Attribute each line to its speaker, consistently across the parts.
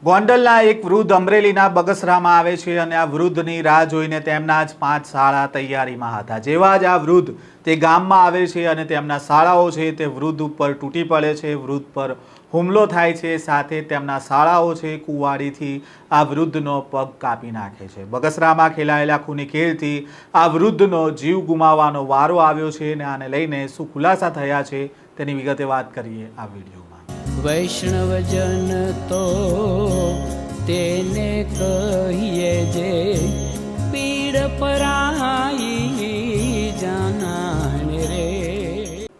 Speaker 1: ગોંડલના એક વૃદ્ધ અમરેલીના બગસરામાં આવે છે અને આ વૃદ્ધની રાહ જોઈને તેમના જ 5 શાળા તૈયારીમાં હતા। જેવા જ આ વૃદ્ધ તે ગામમાં આવે છે અને તેમના શાળાઓ છે તે વૃદ્ધ ઉપર તૂટી પડે છે, વૃદ્ધ પર હુમલો થાય છે, સાથે તેમના શાળાઓ છે કુવાડીથી આ વૃદ્ધનો પગ કાપી નાખે છે। બગસરામાં ખેલાયેલા ખૂની ખેલથી આ વૃદ્ધનો જીવ ગુમાવવાનો વારો આવ્યો છે અને આને લઈને શું ખુલાસા થયા છે તેની વિગતે વાત કરીએ આ વિડીયોમાં।
Speaker 2: વૈષ્ણવજન તો તેને કહીએ જે પીડ પરાઈ જાનાને રે।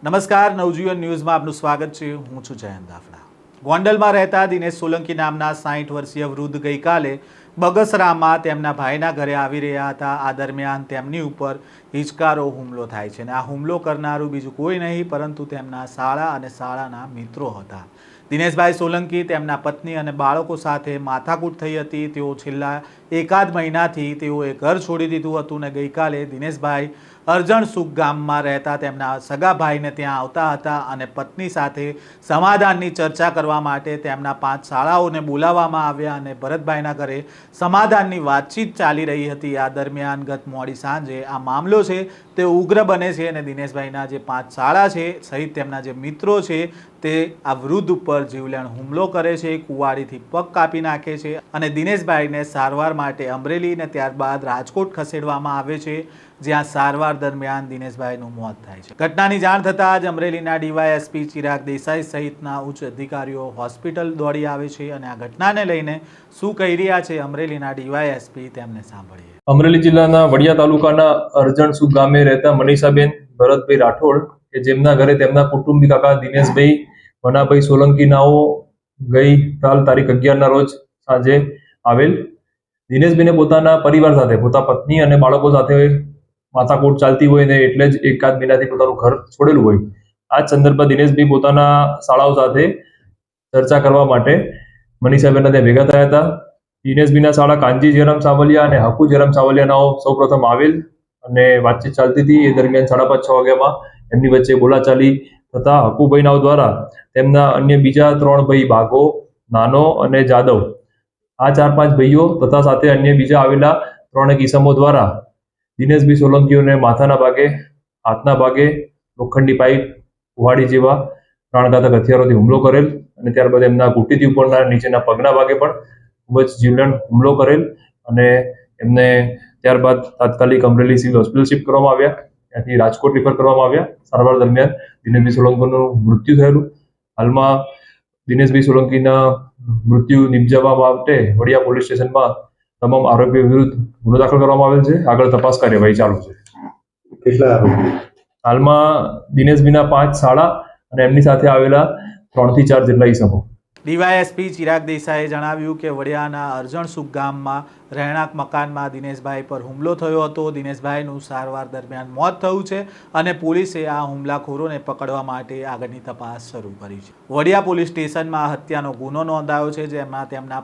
Speaker 1: નમસ્કાર, નવજીવન ન્યૂઝમાં આપનું સ્વાગત છે। હું છું જયંત દાફડા। ગોંડલમાં રહેતા દિનેશ સોલંકી નામના 60 વર્ષીય વૃદ્ધ ગઈકાલે બગસરામાં તેમના ભાઈના ઘરે આવી રહ્યા હતા। આ દરમિયાન તેમની ઉપર હિચકારો હુમલો થાય છે અને આ હુમલો કરનારું બીજું કોઈ નહીં પરંતુ તેમના શાળા અને શાળાના મિત્રો હતા। દિનેશભાઈ સોલંકી તેમના પત્ની અને બાળકો સાથે માથાકૂટ થઈ હતી। તેઓ છેલ્લા એકાદ મહિનાથી તેઓએ ઘર છોડી દીધું હતું અને ગઈકાલે દિનેશભાઈ અરજણસુખ ગામમાં રહેતા તેમના સગા ભાઈને ત્યાં આવતા હતા અને પત્ની સાથે સમાધાનની ચર્ચા કરવા માટે તેમના 5 શાળાઓને બોલાવવામાં આવ્યા અને ભરતભાઈના ઘરે સમાધાનની વાતચીત ચાલી રહી હતી। આ દરમિયાન ગત મોડી સાંજે આ મામલો છે તે ઉગ્ર બને છે અને દિનેશભાઈના જે 5 શાળા છે સહિત તેમના જે મિત્રો છે તે આ વૃદ્ધ ઉપર જીવલેણ હુમલો કરે છે, કુવાડીથી પગ કાપી નાખે છે અને દિનેશભાઈને સારવાર માટે અમરેલી અને ત્યારબાદ રાજકોટ ખસેડવામાં આવે છે, જ્યાં સારવાર દરમિયાન દિનેશભાઈનું મોત થાય છે। ઘટનાની જાણ થતાં જ અમરેલીના ડીવાયએસપી ચિરાગ દેસાઈ સહિતના ઉચ્ચ અધિકારીઓ હોસ્પિટલ દોડી આવે છે અને આ ઘટનાને લઈને શું કહી રહ્યા છે અમરેલીના ડીવાયએસપી તેમને સાંભળીએ।
Speaker 3: અમરેલી જિલ્લાના વડિયા તાલુકાના અરજણસુખ ગામે રહેતા મનીષાબેન ભરતભાઈ રાઠોડ કે જેમના ઘરે તેમના કુટુંબી કાકા દિનેશભાઈ વનાભાઈ સોલંકીનાઓ ગઈકાલ તારીખ 11 રોજ સાંજે આવેલ। દિનેશભાઈને પોતાના પરિવાર સાથે, પોતાના પત્ની અને બાળકો સાથે માથાકૂટ ચાલતી હોય ને એટલે જ એકાદ મહિનાથી પોતાનું ઘર છોડેલું હોય। આ જ સંદર્ભમાં દિનેશભાઈ પોતાના શાળાઓ સાથે ચર્ચા કરવા માટે મનીષાબેનના ત્યાં ભેગા થયા હતા। દિનેશભાઈના શાળા કાનજી જયરામ સાવલિયા અને હકુ જયરામ સાવલિયાનાઓ સૌપ્રથમ આવેલ અને વાતચીત ચાલતી હતી। એ દરમિયાન 5:30-6 વાગ્યામાં એમની વચ્ચે બોલાચાલી થતા હકુભાઈનાઓ દ્વારા તેમના અન્ય બીજા 3 ભાઈ બાઘો, નાનો અને જાદવ, આ 4-5 ભાઈઓ તથા સાથે અન્ય બીજા આવેલા 3 ઈસમો દ્વારા દિનેશભાઈ સોલંકીઓને માથાના ભાગે, હાથના ભાગે લોખંડી પાઇપ, કુહાડી જેવા પ્રાણઘાતક હથિયારોથી હુમલો કરેલ અને ત્યારબાદ એમના ઘૂંટીથી ઉપરના નીચેના પગના ભાગે પણ ખૂબ જ જીવલેણ હુમલો કરેલ અને એમને ત્યારબાદ તાત્કાલિક અમરેલી સિવિલ હોસ્પિટલ શિફ્ટ કરવામાં આવ્યા, ત્યાંથી રાજકોટ રિફર કરવામાં આવ્યા। સારવાર દરમિયાન દિનેશભાઈ સોલંકીનું મૃત્યુ થયેલું। હાલમાં દિનેશભાઈ સોલંકીના મૃત્યુ નિપજાવવા માટે વડિયા પોલીસ સ્ટેશનમાં તમામ આરોપીઓ વિરુદ્ધ ગુનો દાખલ કરવામાં આવેલ છે। આગળ તપાસ કાર્યવાહી ચાલુ છે।
Speaker 4: કેટલા આરોપી?
Speaker 3: હાલમાં દિનેશભાઈના 5 શાળા અને એમની સાથે આવેલા 3 થી 4 જેટલા ઈસમો।
Speaker 1: ડીવાયએસપી ચિરાગ દેસાઈએ જણાવ્યું કે વડિયાના અરજણસુખ ગામમાં રહેણાંક મકાનમાં દિનેશભાઈ પર હુમલો થયો હતો। દિનેશભાઈનું સારવાર દરમિયાન મોત થયું છે અને પોલીસે આ હુમલાખોરોને પકડવા માટે આગળની તપાસ શરૂ કરી છે। વડિયા પોલીસ સ્ટેશનમાં હત્યાનો ગુનો નોંધાયો છે, જેમાં તેમના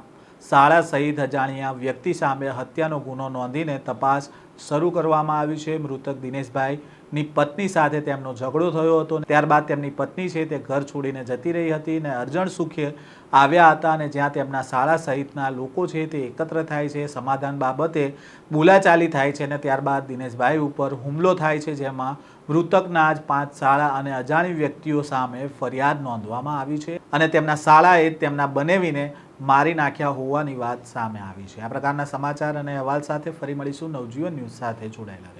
Speaker 1: શાળા સહિત અજાણ્યા વ્યક્તિ સામે હત્યાનો ગુનો નોંધીને તપાસ શરૂ કરવામાં આવી છે। મૃતક દિનેશભાઈની પત્ની સાથે તેમનો ઝઘડો થયો હતો, ત્યારબાદ તેમની પત્ની છે તે ઘર છોડીને જતી રહી હતી અને અરજણસુખે આવ્યા હતા અને જ્યાં તેમના શાળા સહિતના લોકો છે તે એકત્ર થાય છે, સમાધાન બાબતે બોલાચાલી થાય છે અને ત્યારબાદ દિનેશભાઈ ઉપર હુમલો થાય છે, જેમાં મૃતકના જ 5 શાળા અને અજાણી વ્યક્તિઓ સામે ફરિયાદ નોંધવામાં આવી છે અને તેમના શાળાએ તેમના બનેવીને મારી નાખ્યા હોવાની વાત સામે આવી છે। આ પ્રકારના સમાચાર અને અહેવાલ સાથે ફરી મળીશું। નવજીવન ન્યૂઝ સાથે જોડાયેલા